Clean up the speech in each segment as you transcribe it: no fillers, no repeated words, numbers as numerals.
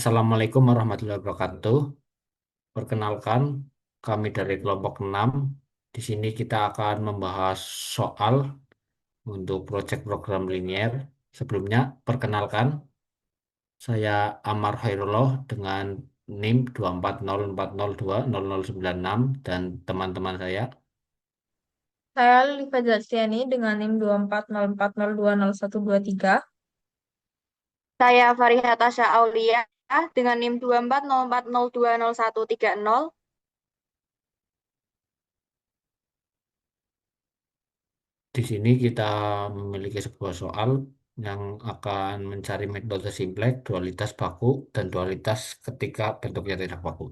Assalamualaikum warahmatullahi wabarakatuh. Perkenalkan, kami dari kelompok 6. Di sini kita akan membahas soal untuk proyek program linier. Sebelumnya, perkenalkan, saya Amar Hairullah dengan NIM 24040200096 dan teman-teman saya. Saya Liva Zastiani dengan NIM 24040420123. Saya Fariha Tasya Aulia dengan NIM 2404020130. Di sini kita memiliki sebuah soal yang akan mencari metode simplex, dualitas baku, dan dualitas ketika bentuknya tidak baku.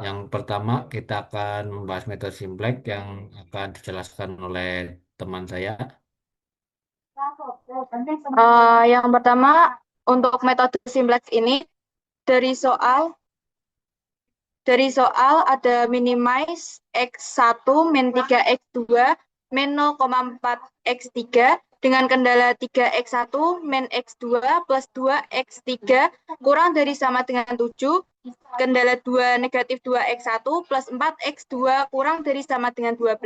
Yang pertama, kita akan membahas metode simplex yang akan dijelaskan oleh teman saya. Yang pertama, untuk metode simplex ini dari soal ada minimize X1 min 3X2 min 0,4X3 dengan kendala 3X1 min X2 plus 2X3 kurang dari sama dengan 7, kendala 2 negatif 2X1 plus 4X2 kurang dari sama dengan 12,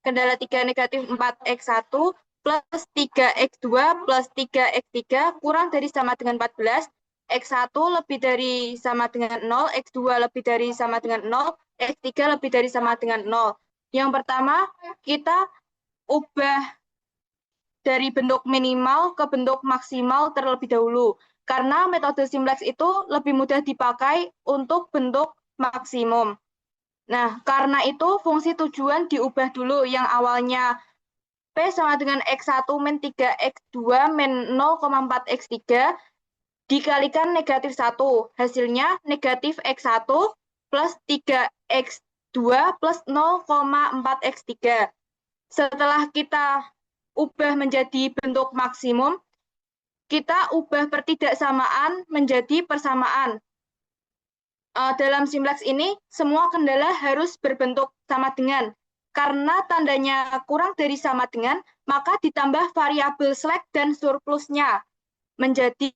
kendala 3 negatif 4X1 plus 3X2 plus 3X3 kurang dari sama dengan 14, X1 lebih dari sama dengan 0, X2 lebih dari sama dengan 0, X3 lebih dari sama dengan 0. Yang pertama, kita ubah dari bentuk minimal ke bentuk maksimal terlebih dahulu. Karena metode simplex itu lebih mudah dipakai untuk bentuk maksimum. Nah, karena itu fungsi tujuan diubah dulu yang awalnya P sama dengan X1 min 3X2 min 0,4X3 dikalikan negatif 1. Hasilnya negatif X1 plus 3X2 plus 0,4X3. Setelah kita ubah menjadi bentuk maksimum, kita ubah pertidaksamaan menjadi persamaan. Dalam simplex ini, semua kendala harus berbentuk sama dengan. Karena tandanya kurang dari sama dengan, maka ditambah variabel slack dan surplusnya menjadi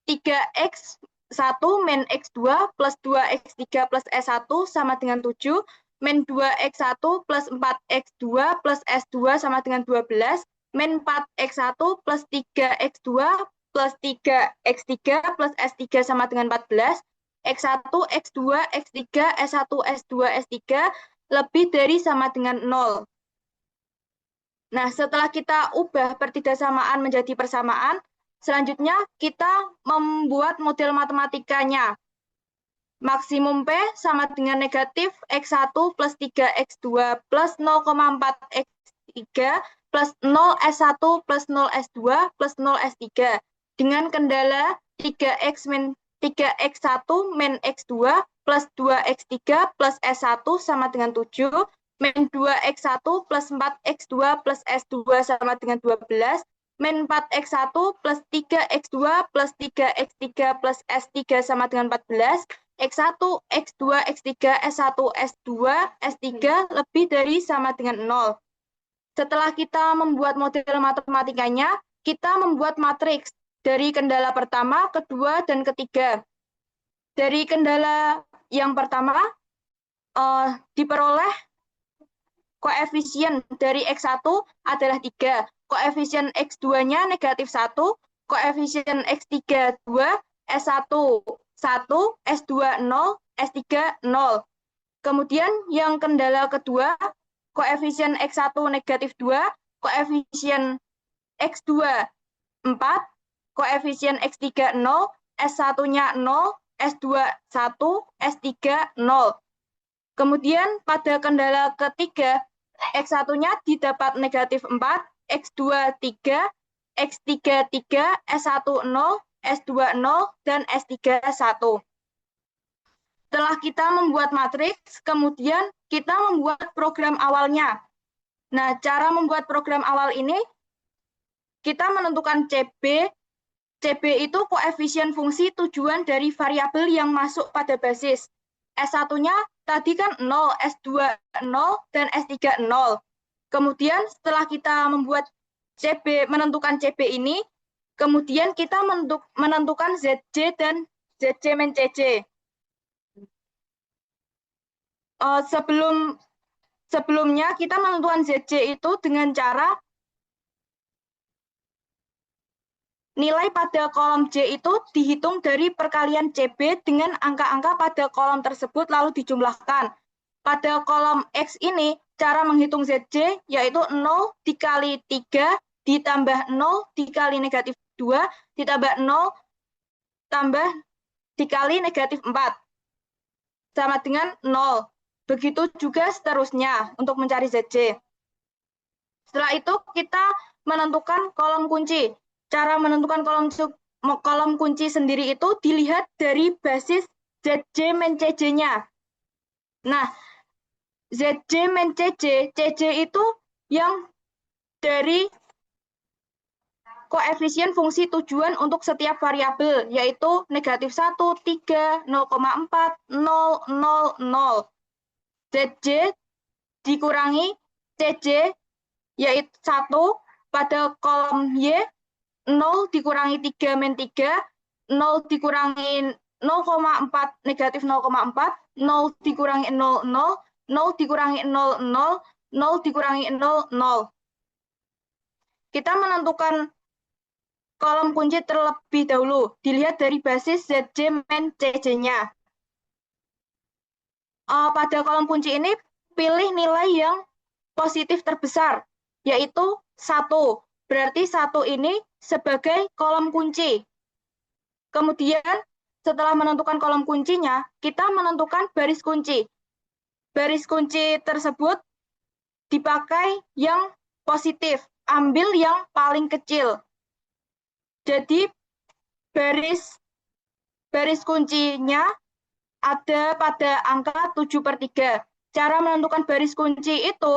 3X1 min X2 plus 2X3 plus S1 sama dengan 7, min 2X1 plus 4X2 plus S2 sama dengan 12, min 4X1 plus 3X2 plus 3X3 plus S3 sama dengan 14, X1, X2, X3, S1, S2, S3 lebih dari sama dengan 0. Nah, setelah kita ubah pertidaksamaan menjadi persamaan, selanjutnya kita membuat model matematikanya. Maksimum P sama dengan negatif X1 plus 3X2 plus 0,4X3 plus 0S1 plus 0S2 plus 0S3 dengan kendala 3X1 min X2 plus 2X3 plus S1 sama dengan 7, min 2X1 plus 4X2 plus S2 sama dengan 12, min 4X1 plus 3X2 plus 3X3 plus S3 sama dengan 14, X1, X2, X3, S1, S2, S3 lebih dari sama dengan 0. Setelah kita membuat model matematikanya, kita membuat matriks dari kendala pertama, kedua, dan ketiga. Dari kendala yang pertama, diperoleh koefisien dari X1 adalah 3. Koefisien X2-nya negatif 1, koefisien X3 2, S1 1, S2 0, S3 0. Kemudian yang kendala kedua, koefisien X1 negatif 2, koefisien X2 4, koefisien X3 0, S1-nya 0, S2 1, S3 0. Kemudian pada kendala ketiga, X1-nya didapat negatif 4, X2 3, X3 3, S1 0, S2 0, dan S3 1. Setelah kita membuat matriks, kemudian kita membuat program awalnya. Nah, cara membuat program awal ini, kita menentukan CB. CB itu koefisien fungsi tujuan dari variabel yang masuk pada basis. S1-nya tadi kan 0, S2 0, dan S3 0. Kemudian setelah kita membuat CB, menentukan CB ini, Kemudian kita menentukan ZJ dan ZJ min CJ. Sebelumnya kita menentukan ZJ itu dengan cara nilai pada kolom J itu dihitung dari perkalian CB dengan angka-angka pada kolom tersebut lalu dijumlahkan. Pada kolom X ini, cara menghitung ZJ yaitu 0 dikali 3 ditambah 0 dikali negatif 2 ditambah 0 tambah dikali negatif 4. Sama dengan 0. Begitu juga seterusnya untuk mencari ZJ. Setelah itu kita menentukan kolom kunci. Cara menentukan kolom kunci sendiri itu dilihat dari basis ZJ min CJ-nya. Nah, ZJ min CJ, CJ itu yang dari koefisien fungsi tujuan untuk setiap variabel, yaitu negatif 1, 3, 0,4, 0, 0, 0. ZJ dikurangi CJ, yaitu 1 pada kolom Y, 0 dikurangi 3 min 3, 0 dikurangi 0,4 negatif 0,4, 0 dikurangi 0, 0, 0 dikurangi 0, 0, 0 dikurangi 0, 0. Kita menentukan kolom kunci terlebih dahulu, dilihat dari basis ZJ min CJ-nya. Pada kolom kunci ini, pilih nilai yang positif terbesar, yaitu 1. Berarti 1 ini sebagai kolom kunci. Kemudian, setelah menentukan kolom kuncinya, kita menentukan baris kunci. Baris kunci tersebut dipakai yang positif, ambil yang paling kecil. Jadi, baris kuncinya ada pada angka 7/3. Cara menentukan baris kunci itu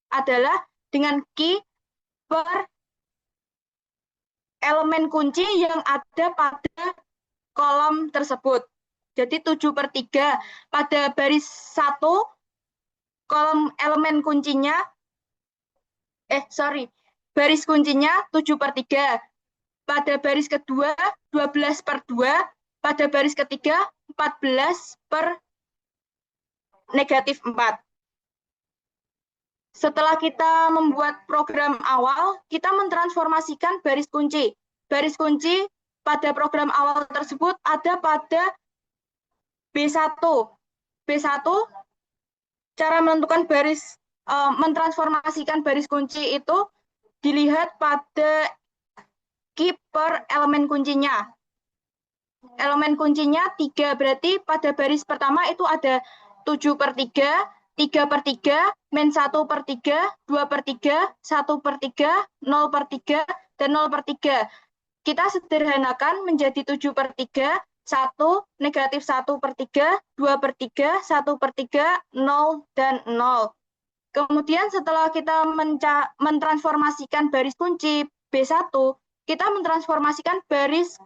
adalah dengan key per elemen kunci yang ada pada kolom tersebut. Jadi 7/3 pada baris 1 kolom elemen kuncinya baris kuncinya 7/3. Pada baris kedua 12/2, pada baris ketiga 14/-4. Setelah kita membuat program awal, kita mentransformasikan baris kunci. Baris kunci pada program awal tersebut ada pada B1. B1, cara menentukan mentransformasikan baris kunci itu dilihat pada key per elemen kuncinya. Elemen kuncinya 3, berarti pada baris pertama itu ada 7/3, 3/3, min 1/3, 2/3, 1/3, 0/3, dan 0/3. Kita sederhanakan menjadi 7/3, 1, negatif 1/3, 2/3, 1/3, 0, dan 0. Kemudian setelah kita mentransformasikan baris kunci B1, kita mentransformasikan baris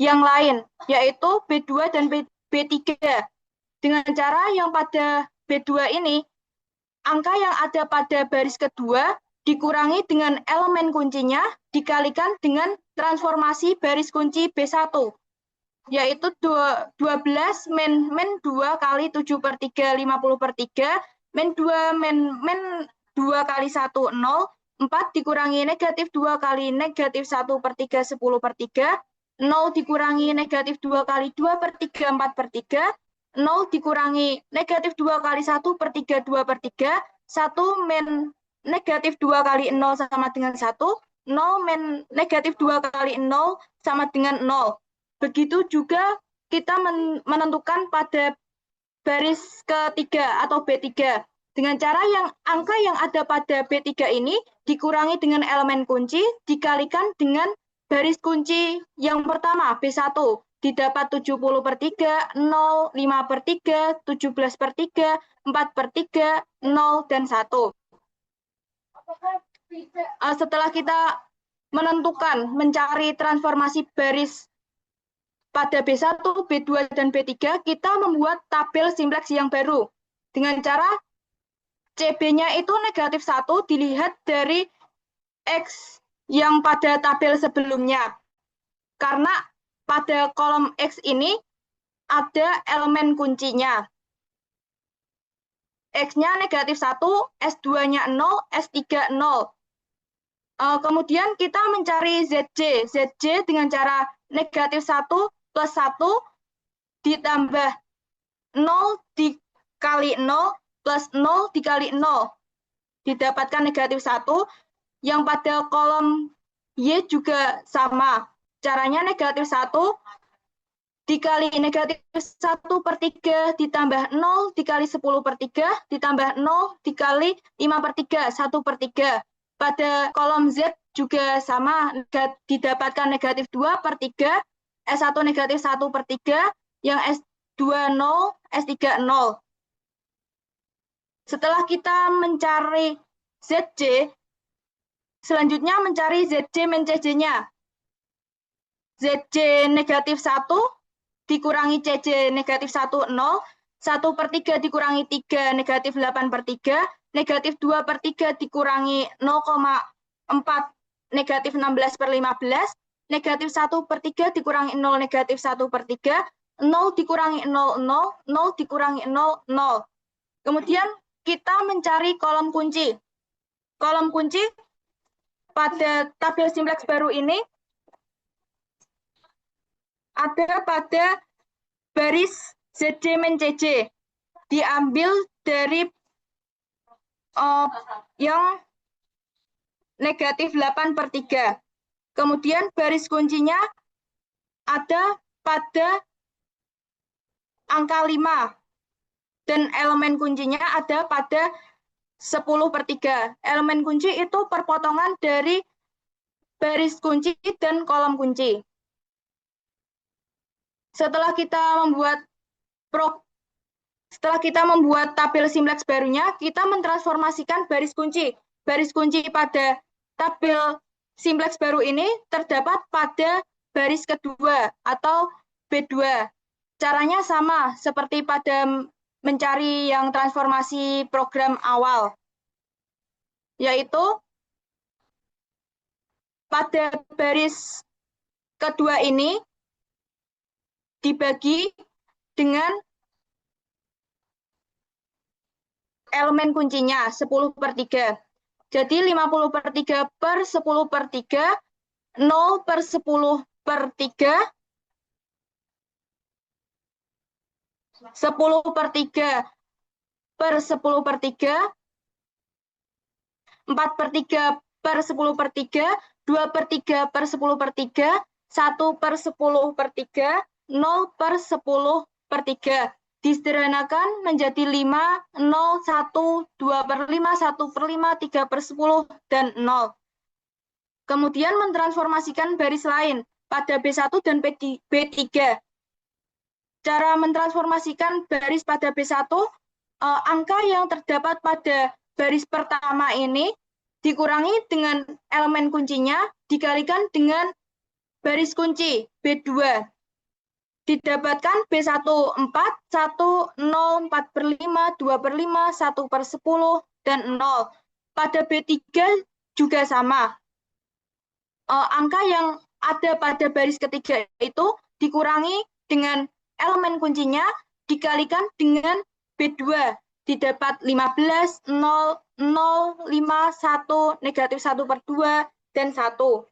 yang lain, yaitu B2 dan B3. Dengan cara yang pada B2 ini, angka yang ada pada baris kedua dikurangi dengan elemen kuncinya dikalikan dengan transformasi baris kunci B1, yaitu 12 min 2 kali 7/3, 50/3, min 2 min 2 kali 1, 0, 4 dikurangi negatif 2 kali negatif 1/3, 10/3, 0 dikurangi negatif 2 kali 2/3, 4/3, 0 dikurangi negatif 2 kali 1/3, 2/3, 1 min negatif 2 kali 0 sama dengan 1, 0 min negatif 2 kali 0 sama dengan 0. Begitu juga kita menentukan pada baris ketiga atau B3. Dengan cara yang angka yang ada pada B3 ini dikurangi dengan elemen kunci, dikalikan dengan baris kunci yang pertama, B1, didapat 70/3, 0, 5/3, 17/3, 4/3, 0, dan 1. Setelah kita mencari transformasi baris pada B1, B2, dan B3, kita membuat tabel simplex yang baru. Dengan cara CB-nya itu negatif 1 dilihat dari X yang pada tabel sebelumnya. Karena pada kolom X ini ada elemen kuncinya. X-nya negatif 1, S2-nya 0, S3 0. Kemudian kita mencari ZJ. ZJ dengan cara negatif 1 plus 1 ditambah 0 dikali 0 plus 0 dikali 0. Didapatkan negatif 1. Yang pada kolom Y juga sama. Caranya negatif 1 dikali negatif 1/3 ditambah 0 dikali 10/3 ditambah 0 dikali 5/3, 1/3. Pada kolom Z juga sama, didapatkan negatif 2/3, S1 negatif 1/3, yang S2 0, S3 0. Setelah kita mencari ZJ, selanjutnya mencari ZJ min CJ-nya. ZJ negatif 1 dikurangi CJ negatif 1, 0. 1/3 dikurangi 3, negatif 8/3. Negatif 2/3 dikurangi 0,4, negatif 16/15. Negatif 1/3 dikurangi 0, negatif 1/3. 0 dikurangi 0, 0. 0 dikurangi 0, 0. Kemudian kita mencari kolom kunci. Kolom kunci pada tabel simplex baru ini ada pada baris ZJ min CJ. Diambil dari yang negatif 8/3. Kemudian baris kuncinya ada pada angka 5. Dan elemen kuncinya ada pada 10/3. Elemen kunci itu perpotongan dari baris kunci dan kolom kunci. Setelah kita membuat tabel simplex barunya, kita mentransformasikan baris kunci. Baris kunci pada tabel simplex baru ini terdapat pada baris kedua atau B2. Caranya sama seperti pada mencari yang transformasi program awal, yaitu pada baris kedua ini dibagi dengan elemen kuncinya 10/3. Jadi 50/3 per 10/3, 0 per 10/3, 10/3 per 10/3, 4/3 per 10/3, 2/3 per 10/3, 1 per 10/3, 0 per 10/3. Disederhanakan menjadi 5, 0, 1, 2/5, 1/5, 3/10, dan 0. Kemudian mentransformasikan baris lain pada B1 dan B3. Cara mentransformasikan baris pada B1, angka yang terdapat pada baris pertama ini dikurangi dengan elemen kuncinya dikalikan dengan baris kunci B2. Didapatkan B1 4, 1, 0, 4/5, 2/5, 1/10, dan 0. Pada B3 juga sama. Angka yang ada pada baris ketiga itu dikurangi dengan elemen kuncinya dikalikan dengan B2. Didapat 15, 0, 0, 5, 1, negatif 1/2, dan 1.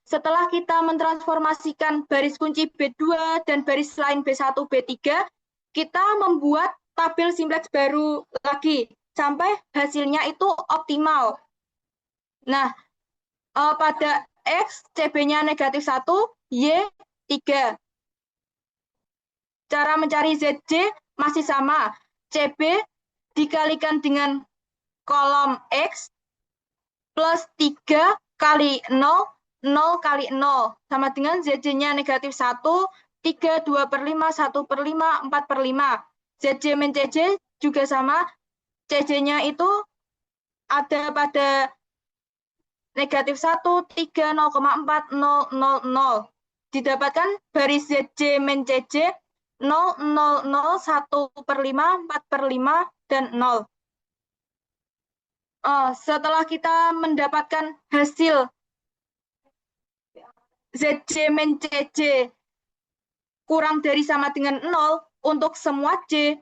Setelah kita mentransformasikan baris kunci B2 dan baris lain B1, B3, kita membuat tabel simplex baru lagi sampai hasilnya itu optimal. Nah, pada X, CB-nya negatif 1, Y 3. Cara mencari ZJ masih sama. CB dikalikan dengan kolom X plus 3 kali 0, 0 kali 0. Sama dengan ZJ-nya negatif 1, 3, 2/5, 1/5, 4/5. ZJ min CJ juga sama. CJ-nya itu ada pada negatif 1, 3, 0,4, 0, 0, 0. Didapatkan baris ZJ min CJ 0, 0, 0, 1/5, 4/5, dan 0. Setelah kita mendapatkan hasil ZJ min CJ kurang dari sama dengan 0 untuk semua J,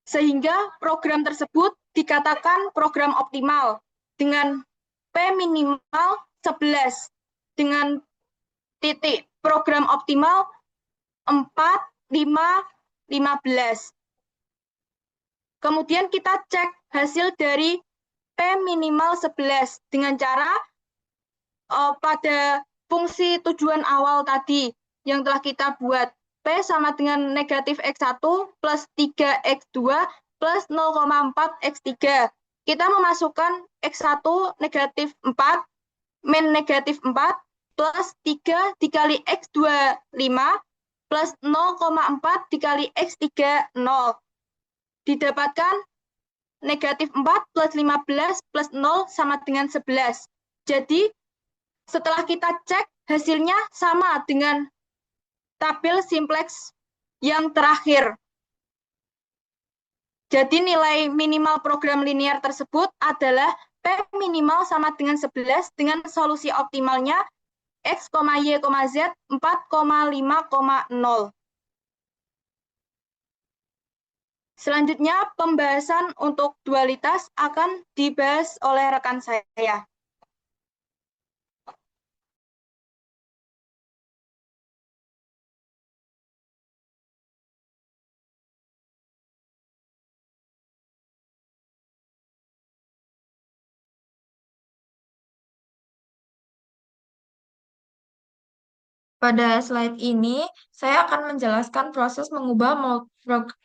sehingga program tersebut dikatakan program optimal dengan P minimal 11 dengan titik program optimal 4, 5, 15. Kemudian kita cek hasil dari P minimal 11 dengan cara pada fungsi tujuan awal tadi yang telah kita buat. P sama dengan negatif X1 plus 3X2 plus 0,4 X3. Kita memasukkan X1 negatif 4 min negatif 4 plus 3 dikali X2 5 plus 0,4 dikali X3 0. Didapatkan negatif 4 plus 15 plus 0 sama dengan 11. Jadi setelah kita cek hasilnya sama dengan tabel simplex yang terakhir. Jadi nilai minimal program linear tersebut adalah P minimal sama dengan 11 dengan solusi optimalnya X, Y, Z 4,5,0. Selanjutnya, pembahasan untuk dualitas akan dibahas oleh rekan saya. Pada slide ini, saya akan menjelaskan proses mengubah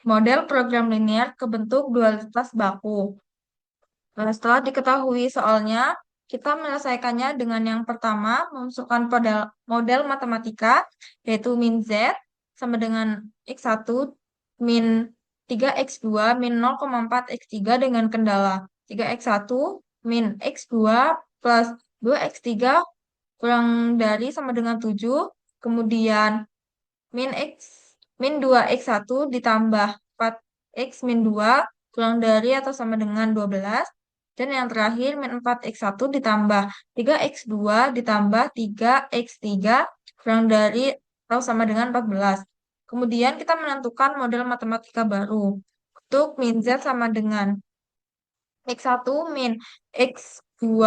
model program linear ke bentuk dualitas baku. Nah, setelah diketahui soalnya, kita menyelesaikannya dengan yang pertama, memasukkan model matematika, yaitu min Z, sama dengan X1, min 3X2, min 0,4 X3 dengan kendala 3X1, min X2, plus 2X3, kurang dari sama dengan 7, kemudian min 2X1 ditambah 4X min 2 kurang dari atau sama dengan 12, dan yang terakhir min 4X1 ditambah 3X2 ditambah 3X3 kurang dari atau sama dengan 14. Kemudian kita menentukan model matematika baru. Untuk min Z sama dengan X1 min X2,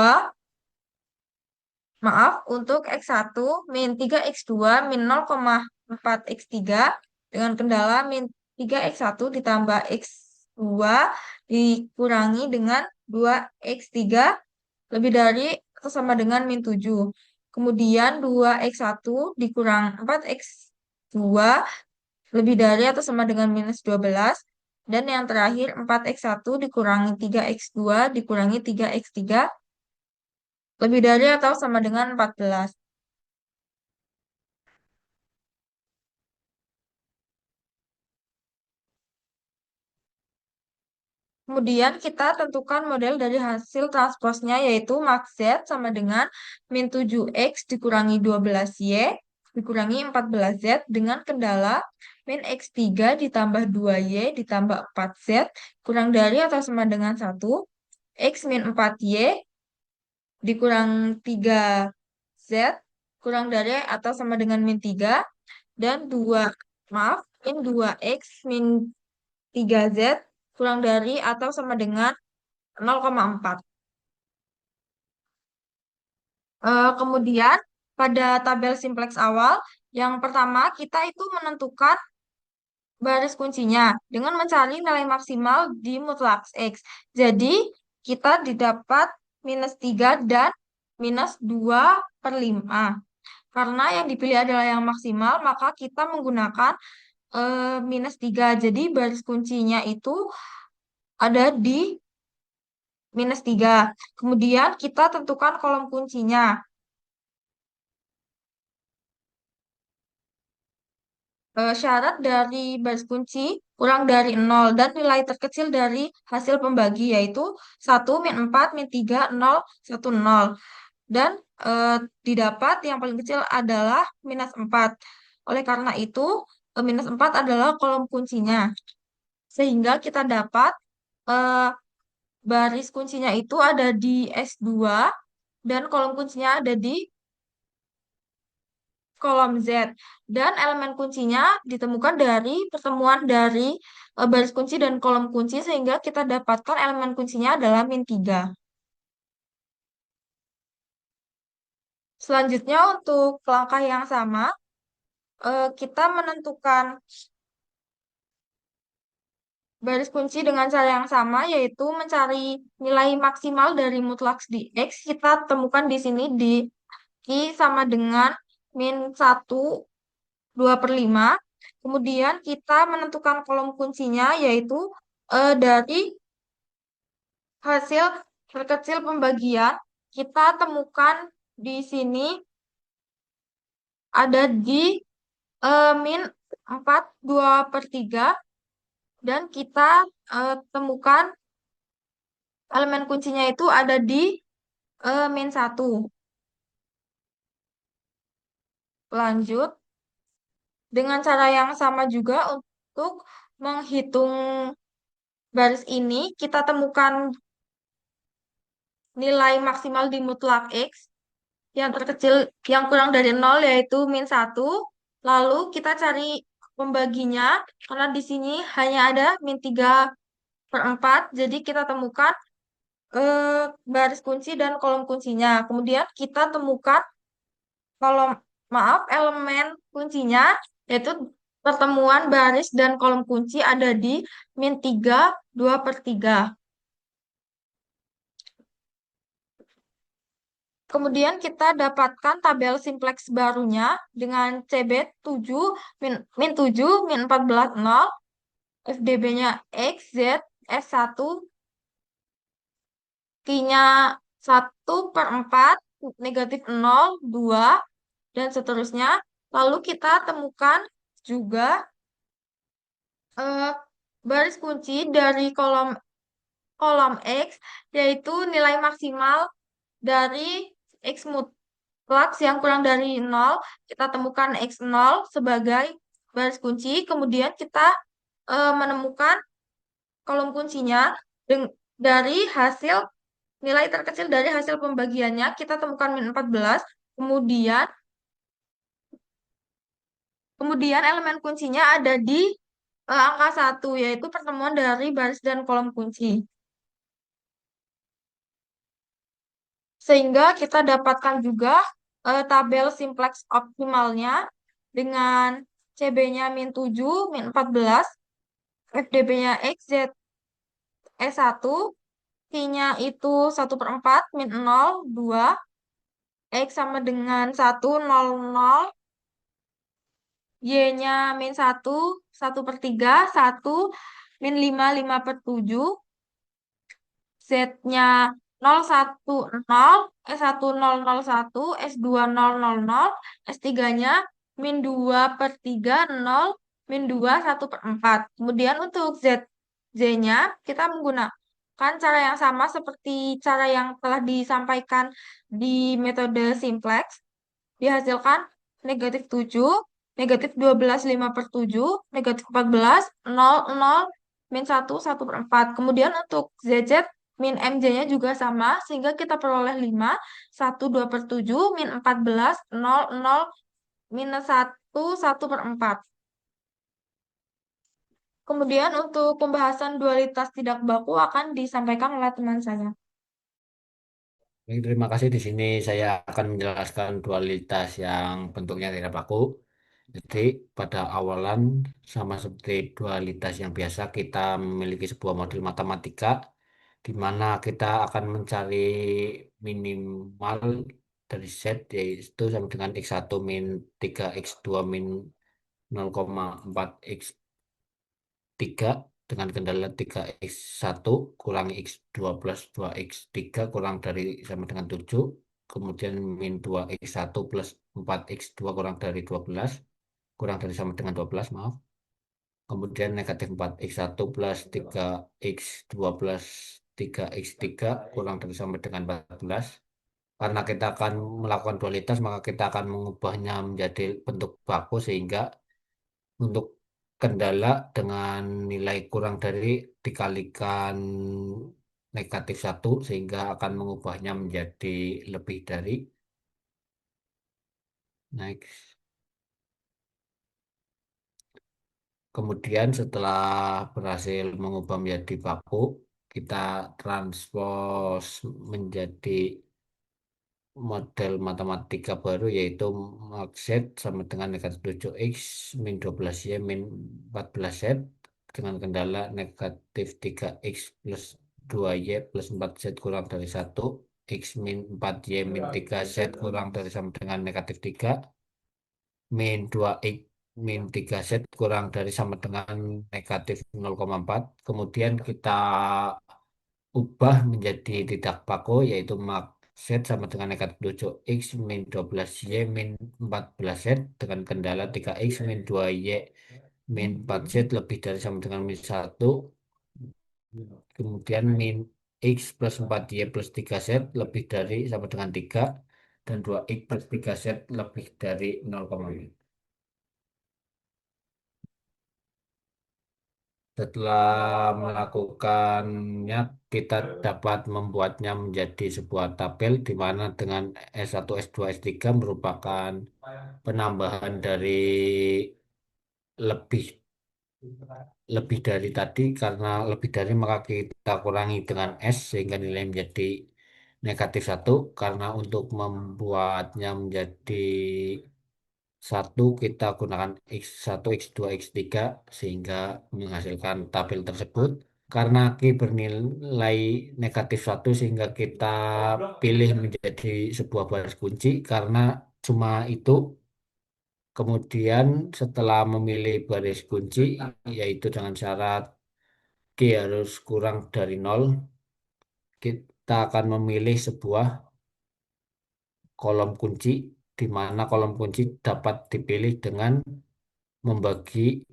maaf, untuk X1 min 3X2 min 0,4 X3 dengan kendala min 3X1 ditambah X2 dikurangi dengan 2X3 lebih dari atau sama dengan min 7. Kemudian 2X1 dikurang 4X2 lebih dari atau sama dengan minus 12. Dan yang terakhir 4X1 dikurangi 3X2 dikurangi 3X3 lebih dari atau sama dengan 14. Kemudian kita tentukan model dari hasil transposnya, yaitu max Z sama dengan min 7X dikurangi 12Y dikurangi 14Z dengan kendala min X3 ditambah 2Y ditambah 4Z kurang dari atau sama dengan 1, X min 4Y dikurang 3Z kurang dari atau sama dengan min 3, dan min 2X min 3Z kurang dari atau sama dengan 0,4. Kemudian pada tabel simplex awal, yang pertama kita itu menentukan baris kuncinya dengan mencari nilai maksimal di mutlak X. Jadi kita didapat minus 3 dan minus 2/5. Karena yang dipilih adalah yang maksimal, maka kita menggunakan minus 3. Jadi baris kuncinya itu ada di minus 3. Kemudian kita tentukan kolom kuncinya. Syarat dari baris kunci kurang dari 0 dan nilai terkecil dari hasil pembagi yaitu 1, min 4, min 3, 0, 1, 0. Dan didapat yang paling kecil adalah minus 4. Oleh karena itu, minus 4 adalah kolom kuncinya. Sehingga kita dapat baris kuncinya itu ada di S2 dan kolom kuncinya ada di kolom Z. Dan elemen kuncinya ditemukan dari pertemuan dari baris kunci dan kolom kunci sehingga kita dapatkan elemen kuncinya adalah -3. Selanjutnya untuk langkah yang sama, kita menentukan baris kunci dengan cara yang sama, yaitu mencari nilai maksimal dari mutlak di X. Kita temukan di sini di I sama dengan -1/2/5. Kemudian kita menentukan kolom kuncinya, yaitu dari hasil terkecil pembagian. Kita temukan di sini ada di -4/2/3. Dan kita temukan elemen kuncinya itu ada di -1. Lanjut, dengan cara yang sama juga untuk menghitung baris ini, kita temukan nilai maksimal di mutlak X yang terkecil, yang kurang dari 0, yaitu -1. Lalu kita cari pembaginya, karena di sini hanya ada -3/4, jadi kita temukan baris kunci dan kolom kuncinya. Kemudian kita temukan kolom, maaf, elemen kuncinya, yaitu pertemuan baris dan kolom kunci ada di -3/2/3. Kemudian kita dapatkan tabel simplex barunya dengan CB 7, min 7, min 14, 0, FDB-nya X, Z, S1, Q-nya 1/4, -0, 2, dan seterusnya. Lalu kita temukan juga eh, baris kunci dari kolom kolom X, yaitu nilai maksimal dari X mutlak yang kurang dari 0. Kita temukan X0 sebagai baris kunci. Kemudian kita menemukan kolom kuncinya dari hasil nilai terkecil dari hasil pembagiannya. Kita temukan -14. Kemudian Kemudian elemen kuncinya ada di angka 1, yaitu pertemuan dari baris dan kolom kunci. Sehingga kita dapatkan juga tabel simplex optimalnya dengan CB-nya -7, -14, FDB-nya X, Z, S1, Q-nya itu 1/4, -0, 2, X sama dengan 1, 0, 0, Y-nya -1, 1/3, 1, -5, 5/7, Z-nya 010, S1001, S2000, S3-nya -2/3, 0, -2, 1/4. Kemudian untuk Z-nya kita menggunakan cara yang sama seperti cara yang telah disampaikan di metode simplex. Dihasilkan -7, -12, 5/7, -14, 0, 0, -1, 1/4. Kemudian untuk ZZ, min MJ-nya juga sama, sehingga kita peroleh 5, 1, 2/7, -14, 0, 0, -1, 1/4. Kemudian untuk pembahasan dualitas tidak baku akan disampaikan oleh teman saya. Baik, terima kasih. Di sini saya akan menjelaskan dualitas yang bentuknya tidak baku. Jadi pada awalan sama seperti dualitas yang biasa kita memiliki sebuah model matematika di mana kita akan mencari minimal dari Z yaitu sama dengan X1 min 3 X2 min 0,4 X3 dengan kendala 3x1 kurangi x2 plus 2x3 kurang dari sama dengan 7, kemudian min 2x1 plus 4x2 kurang dari 12, kurang dari sama dengan 12, maaf. Kemudian negatif 4x1 plus 3x2 plus 3x3 kurang dari sama dengan 14. Karena kita akan melakukan dualitas, maka kita akan mengubahnya menjadi bentuk baku sehingga untuk kendala dengan nilai kurang dari dikalikan -1 sehingga akan mengubahnya menjadi lebih dari. Next. Kemudian setelah berhasil mengubah menjadi baku, kita transpose menjadi model matematika baru yaitu Mark Z sama dengan negatif 7x min 12y min 14z dengan kendala negatif 3x plus 2y plus 4z kurang dari 1 x min 4y min 3z kurang dari sama dengan negatif 3 min 2x min 3z kurang dari sama dengan negatif 0,4. Kemudian kita ubah menjadi tidak paku yaitu mak Z sama dengan negatif 7x min 12y min 14z dengan kendala 3x min 2y min 4z lebih dari sama dengan min 1, kemudian min x plus 4y plus 3z lebih dari sama dengan 3 dan 2x plus 3z lebih dari 0,5. Setelah melakukannya, kita dapat membuatnya menjadi sebuah tabel di mana dengan S1, S2, S3 merupakan penambahan dari lebih lebih dari tadi karena lebih dari maka kita kurangi dengan S sehingga nilai menjadi negatif 1 karena untuk membuatnya menjadi satu kita gunakan X1, X2, X3 sehingga menghasilkan tabel tersebut. Karena Q bernilai negatif 1 sehingga kita pilih menjadi sebuah baris kunci karena cuma itu. Kemudian setelah memilih baris kunci yaitu dengan syarat Q harus kurang dari 0, kita akan memilih sebuah kolom kunci di mana kolom kunci dapat dipilih dengan membagi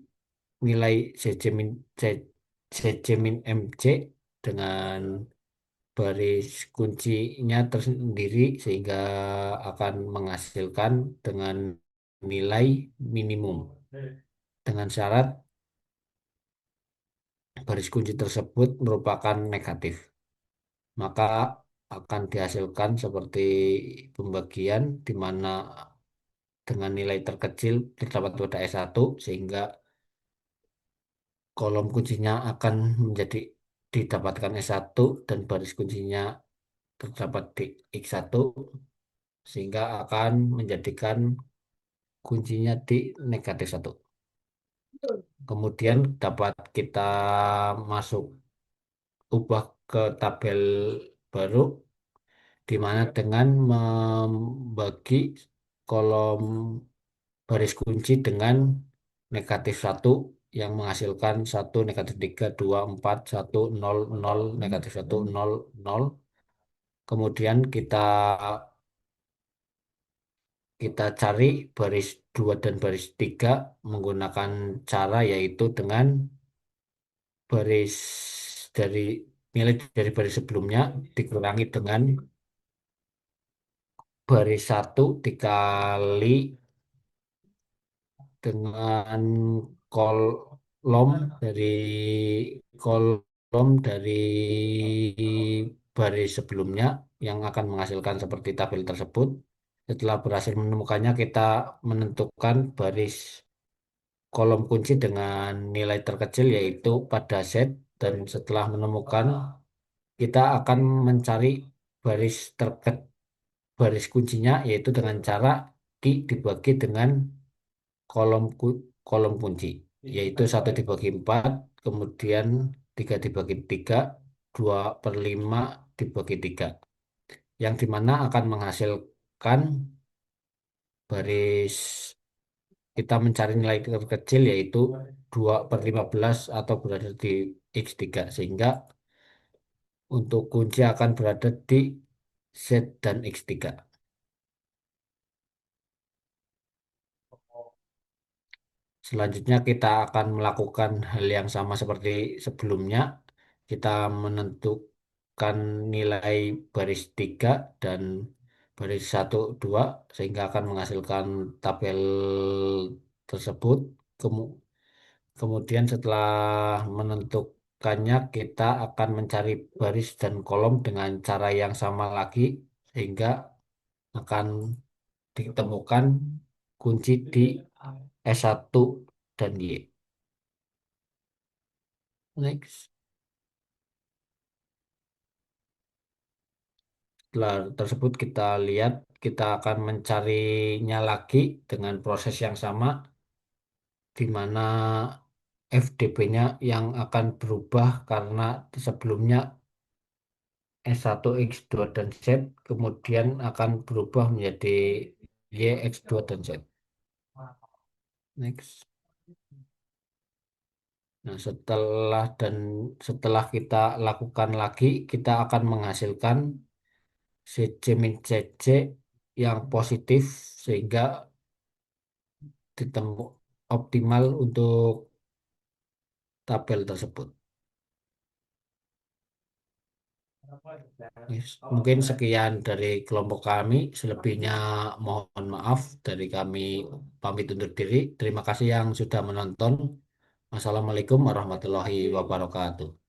nilai CC min, CC min MC dengan baris kuncinya tersendiri sehingga akan menghasilkan dengan nilai minimum. Dengan syarat baris kunci tersebut merupakan negatif. Maka akan dihasilkan seperti pembagian di mana dengan nilai terkecil terdapat pada S1 sehingga kolom kuncinya akan menjadi didapatkan S1 dan baris kuncinya terdapat di X1 sehingga akan menjadikan kuncinya di negatif 1. Kemudian dapat kita masuk ubah ke tabel baru di mana dengan membagi kolom baris kunci dengan negatif 1 yang menghasilkan 1, -3, 2, 4, 1, 0, 0, -1, 0, 0. Kemudian kita cari baris 2 dan baris 3 menggunakan cara yaitu dengan baris dari nilai dari baris sebelumnya dikurangi dengan baris 1 dikali dengan kolom dari kolom dari baris sebelumnya yang akan menghasilkan seperti tabel tersebut. Setelah berhasil menemukannya, kita menentukan baris kolom kunci dengan nilai terkecil yaitu pada set dan setelah menemukan kita akan mencari baris baris kuncinya yaitu dengan cara dibagi dengan kolom kolom kunci yaitu 1 dibagi 4 kemudian 3 dibagi 3 2/5 dibagi 3 yang dimana akan menghasilkan baris kita mencari nilai terkecil yaitu 2/15 atau berada di X3 sehingga untuk kunci akan berada di Z dan X3. Selanjutnya kita akan melakukan hal yang sama seperti sebelumnya. Kita menentukan nilai baris 3 dan baris 1, 2 sehingga akan menghasilkan tabel tersebut. Kemudian setelah menentukannya kita akan mencari baris dan kolom dengan cara yang sama lagi sehingga akan ditemukan kunci di S1 dan Y. Next. Setelah tersebut kita lihat, kita akan mencarinya lagi dengan proses yang sama, di mana FDP-nya yang akan berubah karena sebelumnya S1, X2, dan Z, kemudian akan berubah menjadi Y, X2, dan Z. Next. Nah, setelah kita lakukan lagi, kita akan menghasilkan CC min CC yang positif sehingga ditemu optimal untuk tabel tersebut. Yes. Mungkin sekian dari kelompok kami. Selebihnya mohon maaf dari kami, pamit undur diri. Terima kasih yang sudah menonton. Wassalamualaikum warahmatullahi wabarakatuh.